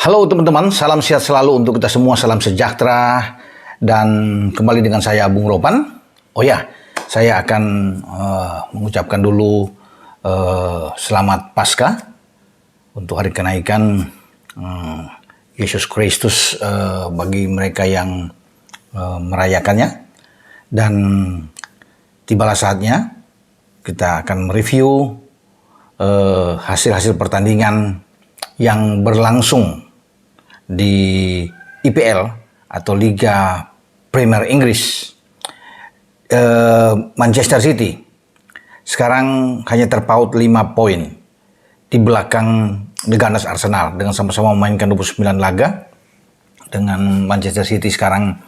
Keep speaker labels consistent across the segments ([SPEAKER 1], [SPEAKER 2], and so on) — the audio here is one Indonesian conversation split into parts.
[SPEAKER 1] Halo teman-teman, salam sehat selalu untuk kita semua, salam sejahtera. Dan kembali dengan saya Bung Ropan. Oh ya, saya akan mengucapkan dulu selamat Paskah untuk hari kenaikan Yesus Kristus bagi mereka yang merayakannya. Dan tibalah saatnya kita akan mereview hasil-hasil pertandingan yang berlangsung di IPL atau Liga Premier Inggris. Manchester City sekarang hanya terpaut 5 poin di belakang The Gunners Arsenal dengan sama-sama memainkan 29 laga. Dengan Manchester City sekarang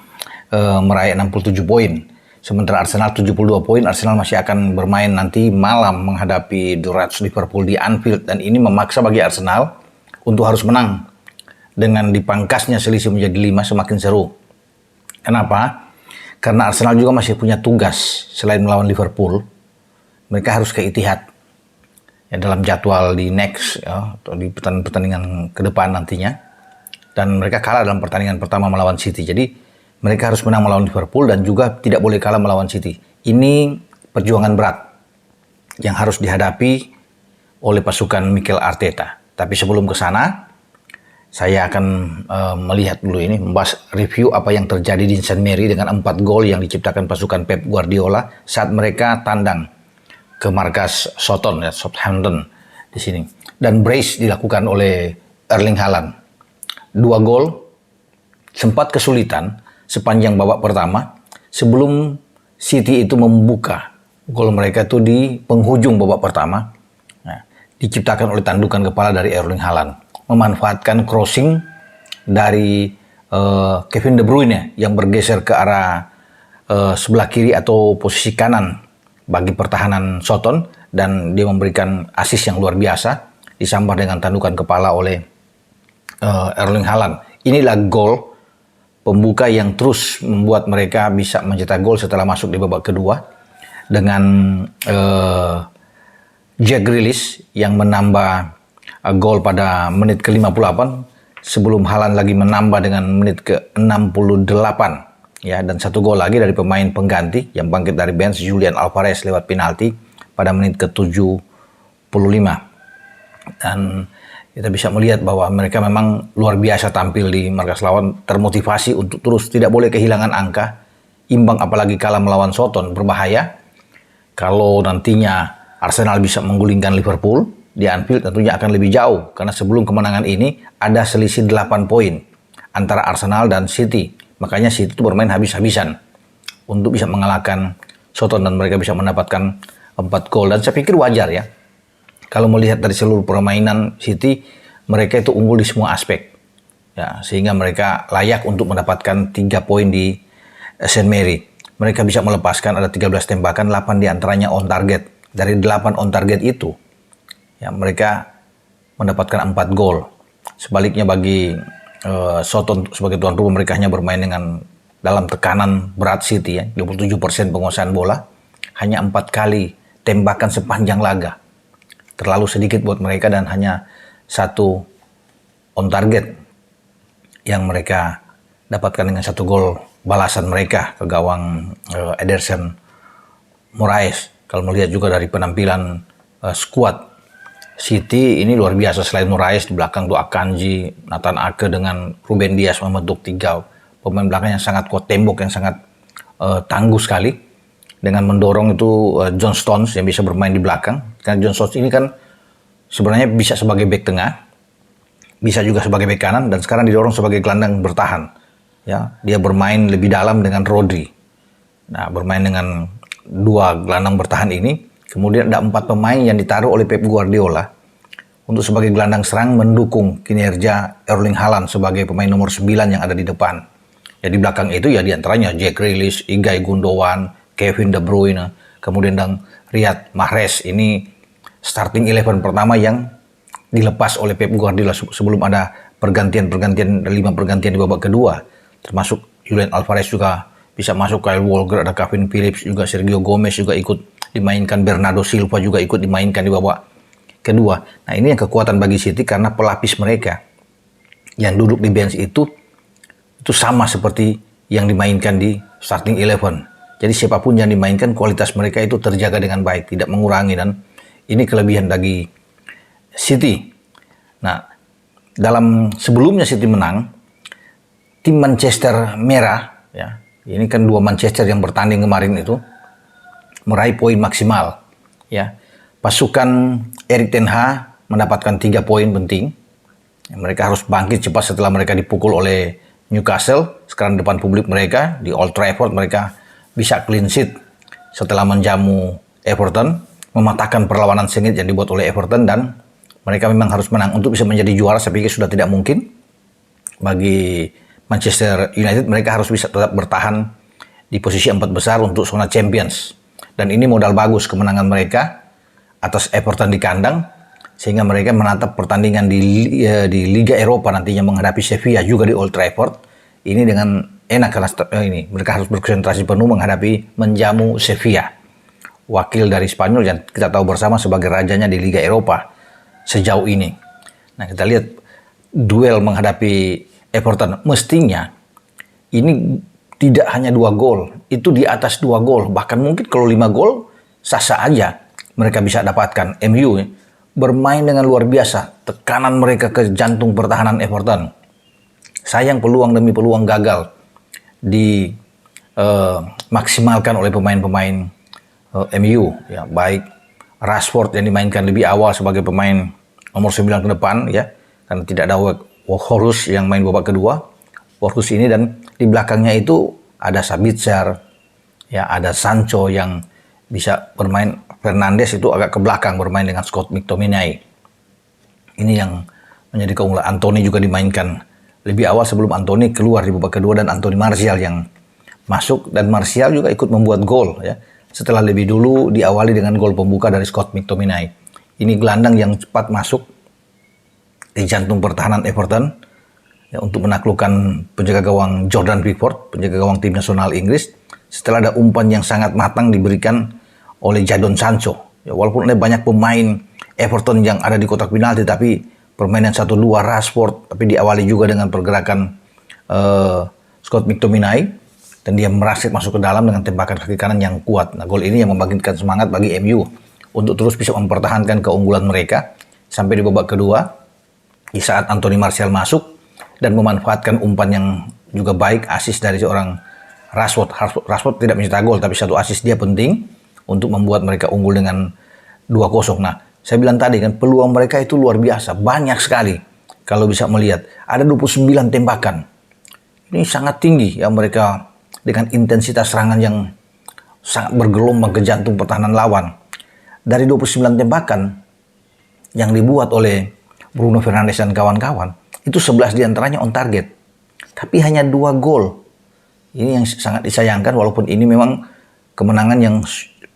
[SPEAKER 1] meraih 67 poin, sementara Arsenal 72 poin. Arsenal masih akan bermain nanti malam menghadapi The Reds Liverpool di Anfield, dan ini memaksa bagi Arsenal untuk harus menang. Dengan dipangkasnya selisih menjadi 5 semakin seru. Kenapa? Karena Arsenal juga masih punya tugas selain melawan Liverpool. Mereka harus ke Etihad ya, dalam jadwal di next ya, atau di pertandingan ke depan nantinya. Dan mereka kalah dalam pertandingan pertama melawan City. Jadi mereka harus menang melawan Liverpool dan juga tidak boleh kalah melawan City. Ini perjuangan berat yang harus dihadapi oleh pasukan Mikel Arteta. Tapi sebelum ke sana, saya akan melihat dulu ini, membahas review apa yang terjadi di St. Mary dengan 4 gol yang diciptakan pasukan Pep Guardiola saat mereka tandang ke markas Southampton di sini. Dan brace dilakukan oleh Erling Haaland. 2 gol, sempat kesulitan sepanjang babak pertama sebelum City itu membuka gol mereka itu di penghujung babak pertama. Diciptakan oleh tandukan kepala dari Erling Haaland, memanfaatkan crossing dari Kevin De Bruyne yang bergeser ke arah sebelah kiri atau posisi kanan bagi pertahanan Soton, dan dia memberikan assist yang luar biasa disambar dengan tandukan kepala oleh Erling Haaland. Inilah gol pembuka yang terus membuat mereka bisa mencetak gol setelah masuk di babak kedua dengan Jack Grealish yang menambah gol pada menit ke-58 sebelum Haaland lagi menambah dengan menit ke-68 ya, dan 1 gol lagi dari pemain pengganti yang bangkit dari bench, Julian Alvarez lewat penalti pada menit ke-75. Dan kita bisa melihat bahwa mereka memang luar biasa tampil di markas lawan, termotivasi untuk terus tidak boleh kehilangan angka. Imbang apalagi kalah melawan Soton berbahaya. Kalau nantinya Arsenal bisa menggulingkan Liverpool di Anfield, tentunya akan lebih jauh. Karena sebelum kemenangan ini ada selisih 8 poin antara Arsenal dan City. Makanya City itu bermain habis-habisan untuk bisa mengalahkan Soton dan mereka bisa mendapatkan 4 gol. Dan saya pikir wajar ya. Kalau melihat dari seluruh permainan City, mereka itu unggul di semua aspek. Ya, sehingga mereka layak untuk mendapatkan 3 poin di St. Mary. Mereka bisa melepaskan ada 13 tembakan, 8 diantaranya on target. Dari 8 on target itu, ya, mereka mendapatkan 4 gol. Sebaliknya bagi Soton sebagai tuan rumah, mereka hanya bermain dengan dalam tekanan berat City ya, 27% penguasaan bola, hanya 4 kali tembakan sepanjang laga. Terlalu sedikit buat mereka dan hanya 1 on target yang mereka dapatkan dengan 1 gol balasan mereka ke gawang Ederson Moraes. Kalau melihat juga dari penampilan skuad City ini luar biasa, selain Moraes di belakang tuh Akanji, Nathan Ake dengan Ruben Dias membentuk 3 pemain belakang yang sangat kuat, tembok yang sangat tangguh sekali, dengan mendorong itu John Stones yang bisa bermain di belakang. Karena John Stones ini kan sebenarnya bisa sebagai bek tengah, bisa juga sebagai bek kanan, dan sekarang didorong sebagai gelandang bertahan. Ya, dia bermain lebih dalam dengan Rodri. Nah, bermain dengan 2 gelandang bertahan ini, kemudian ada 4 pemain yang ditaruh oleh Pep Guardiola untuk sebagai gelandang serang mendukung kinerja Erling Haaland sebagai pemain nomor 9 yang ada di depan. Ya, di belakang itu ya diantaranya Jack Grealish, Ilkay Gundogan, Kevin De Bruyne, kemudian dan Riyad Mahrez. Ini starting 11 pertama yang dilepas oleh Pep Guardiola sebelum ada pergantian 5 pergantian di babak kedua, termasuk Julian Alvarez juga bisa masuk, Kyle Walker, ada Calvin Phillips juga, Sergio Gomez juga ikut dimainkan, Bernardo Silva juga ikut dimainkan di babak kedua. Nah, ini yang kekuatan bagi City karena pelapis mereka yang duduk di bench itu sama seperti yang dimainkan di starting 11. Jadi siapapun yang dimainkan, kualitas mereka itu terjaga dengan baik, tidak mengurangi, dan ini kelebihan bagi City. Nah, sebelumnya City menang, tim Manchester merah, ya, ini kan 2 Manchester yang bertanding kemarin itu meraih poin maksimal, ya. Pasukan Erik ten Hag mendapatkan 3 poin penting. Mereka harus bangkit cepat setelah mereka dipukul oleh Newcastle. Sekarang depan publik mereka di Old Trafford mereka bisa clean sheet setelah menjamu Everton, mematahkan perlawanan sengit yang dibuat oleh Everton, dan mereka memang harus menang untuk bisa menjadi juara. Saya pikir sudah tidak mungkin bagi Manchester United. Mereka harus bisa tetap bertahan di posisi 4 besar untuk zona Champions. Dan ini modal bagus kemenangan mereka atas Everton di kandang, sehingga mereka menatap pertandingan di Liga Eropa nantinya menghadapi Sevilla juga di Old Trafford. Ini dengan enak karena mereka harus berkonsentrasi penuh menjamu Sevilla, wakil dari Spanyol yang kita tahu bersama sebagai rajanya di Liga Eropa sejauh ini. Nah, kita lihat duel menghadapi Everton, mestinya ini tidak hanya 2 gol, itu di atas 2 gol, bahkan mungkin kalau 5 gol sah-sah aja mereka bisa dapatkan. MU bermain dengan luar biasa, tekanan mereka ke jantung pertahanan Everton. Sayang peluang demi peluang gagal dimaksimalkan oleh pemain-pemain MU, ya, baik Rashford yang dimainkan lebih awal sebagai pemain nomor 9 ke depan, ya, karena tidak ada Horus yang main babak kedua. Horus ini, dan di belakangnya itu ada Sabitzer, ya, ada Sancho yang bisa bermain. Fernandes itu agak ke belakang bermain dengan Scott McTominay. Ini yang menjadi keunggulan. Anthony juga dimainkan lebih awal sebelum Anthony keluar di babak kedua, dan Anthony Martial yang masuk, dan Martial juga ikut membuat gol, ya, setelah lebih dulu diawali dengan gol pembuka dari Scott McTominay. Ini gelandang yang cepat masuk di jantung pertahanan Everton, ya, untuk menaklukkan penjaga gawang Jordan Pickford, penjaga gawang tim nasional Inggris, setelah ada umpan yang sangat matang diberikan oleh Jadon Sancho. Ya, walaupun ada banyak pemain Everton yang ada di kotak penalti, tapi permainan 1-2 Rashford, tapi diawali juga dengan pergerakan Scott McTominay, dan dia merangsek masuk ke dalam dengan tembakan kaki kanan yang kuat. Nah, gol ini yang membangkitkan semangat bagi MU untuk terus bisa mempertahankan keunggulan mereka sampai di babak kedua, di saat Anthony Martial masuk dan memanfaatkan umpan yang juga baik, assist dari seorang Rashford. Rashford tidak mencetak gol, tapi satu assist dia penting untuk membuat mereka unggul dengan 2-0. Nah, saya bilang tadi kan peluang mereka itu luar biasa, banyak sekali. Kalau bisa melihat, ada 29 tembakan. Ini sangat tinggi ya, mereka dengan intensitas serangan yang sangat bergelombang ke jantung pertahanan lawan. Dari 29 tembakan yang dibuat oleh Bruno Fernandes dan kawan-kawan, itu 11 diantaranya on target. Tapi hanya 2 gol. Ini yang sangat disayangkan, walaupun ini memang kemenangan yang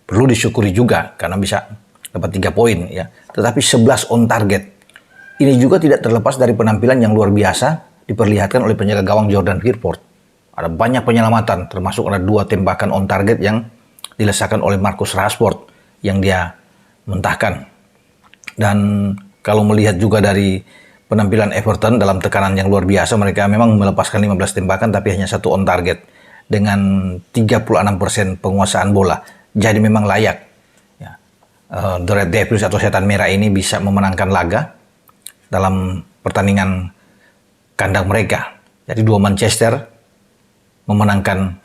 [SPEAKER 1] perlu disyukuri juga karena bisa dapat 3 poin ya. Tetapi 11 on target. Ini juga tidak terlepas dari penampilan yang luar biasa diperlihatkan oleh penjaga gawang Jordan Pickford. Ada banyak penyelamatan, termasuk ada 2 tembakan on target yang dilesakan oleh Marcus Rashford yang dia mentahkan. Dan kalau melihat juga dari penampilan Everton dalam tekanan yang luar biasa, mereka memang melepaskan 15 tembakan tapi hanya 1 on target dengan 36% penguasaan bola. Jadi memang layak ya, The Red Devils atau Setan Merah ini bisa memenangkan laga dalam pertandingan kandang mereka. Jadi 2 Manchester memenangkan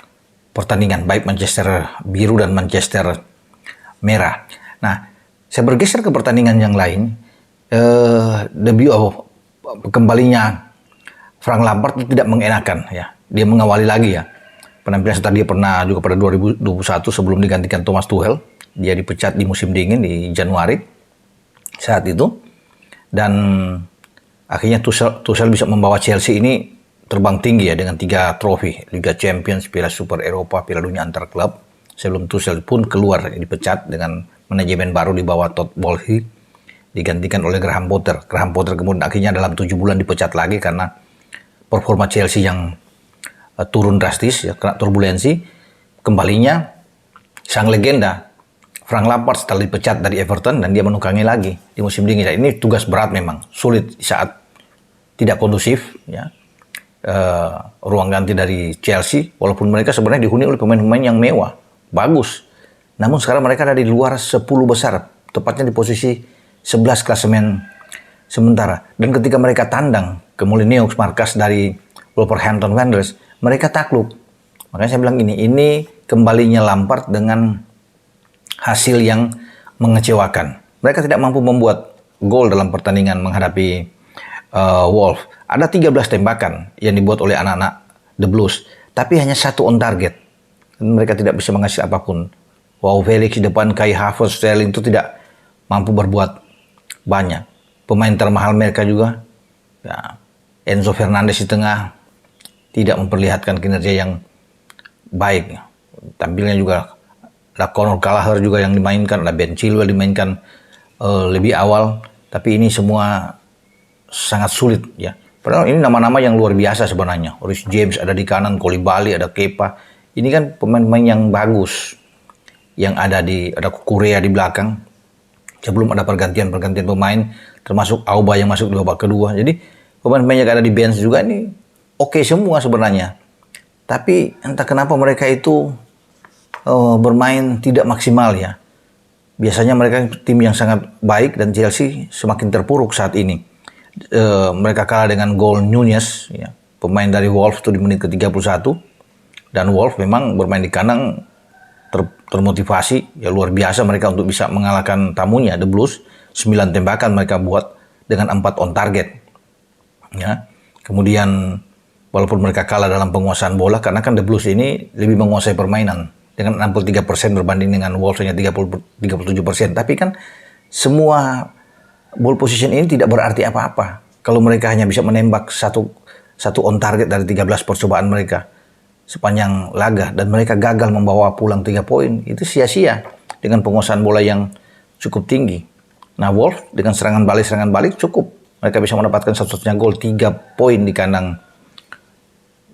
[SPEAKER 1] pertandingan, baik Manchester Biru dan Manchester Merah. Nah, saya bergeser ke pertandingan yang lain. Kembalinya Frank Lampard itu tidak mengenakan ya. Dia mengawali lagi ya. Penampilan setelah dia pernah juga pada 2021 sebelum digantikan Thomas Tuchel. Dia dipecat di musim dingin di Januari saat itu. Dan akhirnya Tuchel bisa membawa Chelsea ini terbang tinggi ya dengan 3 trofi. Liga Champions, Piala Super Eropa, Piala Dunia antar klub. Sebelum Tuchel pun keluar dipecat dengan manajemen baru di bawah Todd Bowley, digantikan oleh Graham Potter. Graham Potter kemudian akhirnya dalam 7 bulan dipecat lagi karena performa Chelsea yang turun drastis, ya, kena turbulensi. Kembalinya sang legenda Frank Lampard setelah dipecat dari Everton dan dia menukangi lagi di musim dingin. Dan ini tugas berat memang, sulit saat tidak kondusif, ya. Ruang ganti dari Chelsea, walaupun mereka sebenarnya dihuni oleh pemain-pemain yang mewah, bagus. Namun sekarang mereka ada di luar 10 besar, tepatnya di posisi 11 klasemen sementara. Dan ketika mereka tandang ke Molineux markas dari Wolverhampton Wanderers, mereka takluk. Makanya saya bilang ini kembalinya Lampard dengan hasil yang mengecewakan. Mereka tidak mampu membuat gol dalam pertandingan menghadapi Wolves. Ada 13 tembakan yang dibuat oleh anak-anak The Blues, tapi hanya 1 on target. Mereka tidak bisa menghasilkan apapun. Wow, Felix di depan, Kai Havertz, Sterling itu tidak mampu berbuat banyak. Pemain termahal mereka juga, ya, Enzo Fernandez di tengah, tidak memperlihatkan kinerja yang baik. Tampilnya juga ada Conor Gallagher juga yang dimainkan, ada Ben Chilwell dimainkan lebih awal, tapi ini semua sangat sulit, ya. Padahal ini nama-nama yang luar biasa sebenarnya. Reece James ada di kanan, Koulibaly, ada Kepa. Ini kan pemain-pemain yang bagus. Yang ada Korea di belakang. Sebelum ada pergantian pemain, termasuk Auba yang masuk di babak kedua. Jadi pemain-pemain yang ada di bench juga ini oke semua sebenarnya. Tapi entah kenapa mereka itu bermain tidak maksimal, ya. Biasanya mereka tim yang sangat baik dan Chelsea semakin terpuruk saat ini. Mereka kalah dengan gol Nunez, ya, pemain dari Wolves itu di menit ke-31, dan Wolves memang bermain di kandang termotivasi, ya, luar biasa mereka untuk bisa mengalahkan tamunya The Blues. 9 tembakan mereka buat dengan 4 on target, ya. Kemudian walaupun mereka kalah dalam penguasaan bola, karena kan The Blues ini lebih menguasai permainan dengan 63% berbanding dengan Wolves hanya 37%, tapi kan semua ball position ini tidak berarti apa-apa kalau mereka hanya bisa menembak satu on target dari 13 percobaan mereka sepanjang laga, dan mereka gagal membawa pulang 3 poin. Itu sia-sia dengan penguasaan bola yang cukup tinggi. Nah, Wolves dengan serangan balik cukup. Mereka bisa mendapatkan satu-satunya gol, 3 poin di kandang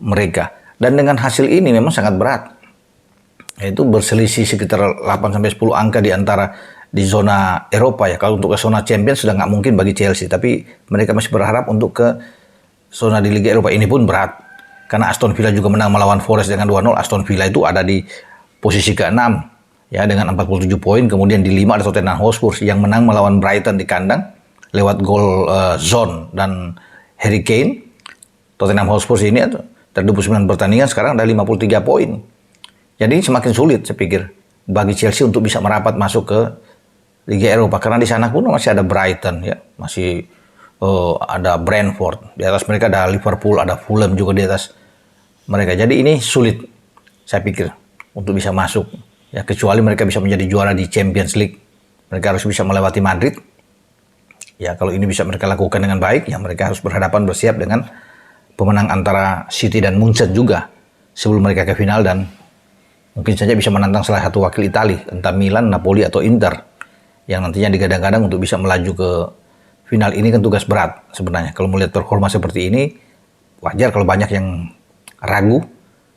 [SPEAKER 1] mereka. Dan dengan hasil ini memang sangat berat. Yaitu berselisih sekitar 8-10 angka di antara di zona Eropa, ya. Kalau untuk ke zona Champions sudah nggak mungkin bagi Chelsea, tapi mereka masih berharap untuk ke zona di Liga Eropa. Ini pun berat, karena Aston Villa juga menang melawan Forest dengan 2-0. Aston Villa itu ada di posisi ke-6, ya, dengan 47 poin. Kemudian di 5 ada Tottenham Hotspur yang menang melawan Brighton di kandang lewat gol Son dan Harry Kane. Tottenham Hotspur ini dari 29 pertandingan sekarang ada 53 poin. Jadi semakin sulit saya pikir bagi Chelsea untuk bisa merapat masuk ke Liga Eropa, karena di sana pun masih ada Brighton, ya, masih ada Brentford, di atas mereka ada Liverpool, ada Fulham juga di atas mereka. Jadi ini sulit saya pikir untuk bisa masuk, ya, kecuali mereka bisa menjadi juara di Champions League. Mereka harus bisa melewati Madrid, ya. Kalau ini bisa mereka lakukan dengan baik, ya, mereka harus berhadapan bersiap dengan pemenang antara City dan Munchen juga sebelum mereka ke final, dan mungkin saja bisa menantang salah satu wakil Italia, entah Milan, Napoli, atau Inter, yang nantinya digadang-gadang untuk bisa melaju ke final. Ini kan tugas berat sebenarnya. Kalau melihat performa seperti ini, wajar kalau banyak yang ragu,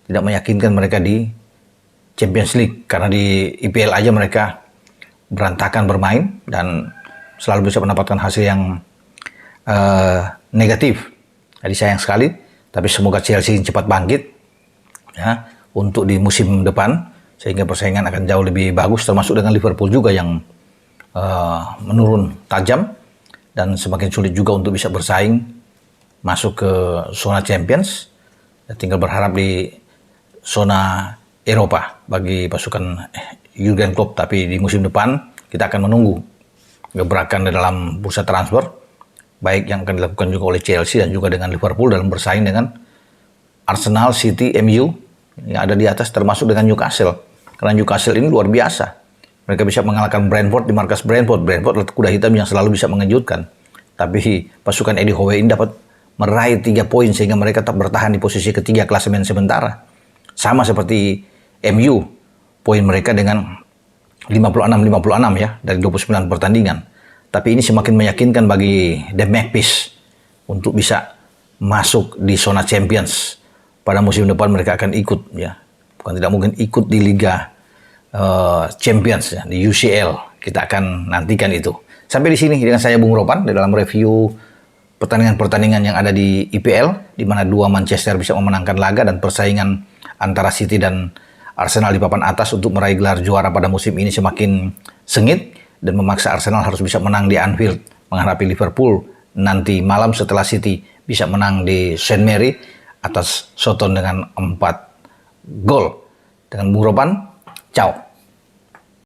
[SPEAKER 1] tidak meyakinkan mereka di Champions League. Karena di IPL aja mereka berantakan bermain dan selalu bisa mendapatkan hasil yang negatif. Jadi sayang sekali, tapi semoga Chelsea cepat bangkit, ya, untuk di musim depan, sehingga persaingan akan jauh lebih bagus, termasuk dengan Liverpool juga yang menurun tajam dan semakin sulit juga untuk bisa bersaing masuk ke zona Champions. Ya, tinggal berharap di zona Eropa bagi pasukan Jurgen Klopp. Tapi di musim depan kita akan menunggu gebrakan dalam bursa transfer, baik yang akan dilakukan juga oleh Chelsea dan juga dengan Liverpool dalam bersaing dengan Arsenal, City, MU yang ada di atas, termasuk dengan Newcastle. Karena Newcastle ini luar biasa. Mereka bisa mengalahkan Brentford di markas Brentford. Brentford kuda hitam yang selalu bisa mengejutkan. Tapi pasukan Eddie Howe ini dapat meraih 3 poin sehingga mereka tetap bertahan di posisi ketiga klasemen sementara. Sama seperti MU, poin mereka dengan 56-56, ya, dari 29 pertandingan. Tapi ini semakin meyakinkan bagi The Magpies untuk bisa masuk di zona Champions. Pada musim depan mereka akan ikut, ya. Bukan tidak mungkin ikut di Liga Champions, ya, di UCL. Kita akan nantikan itu. Sampai di sini dengan saya Bung Ropan di dalam review pertandingan-pertandingan yang ada di IPL, di mana dua Manchester bisa memenangkan laga dan persaingan antara City dan Arsenal di papan atas untuk meraih gelar juara pada musim ini semakin sengit dan memaksa Arsenal harus bisa menang di Anfield menghadapi Liverpool nanti malam setelah City bisa menang di St. Mary atas Soton dengan 4 gol. Dengan Bung Ropan, ciao.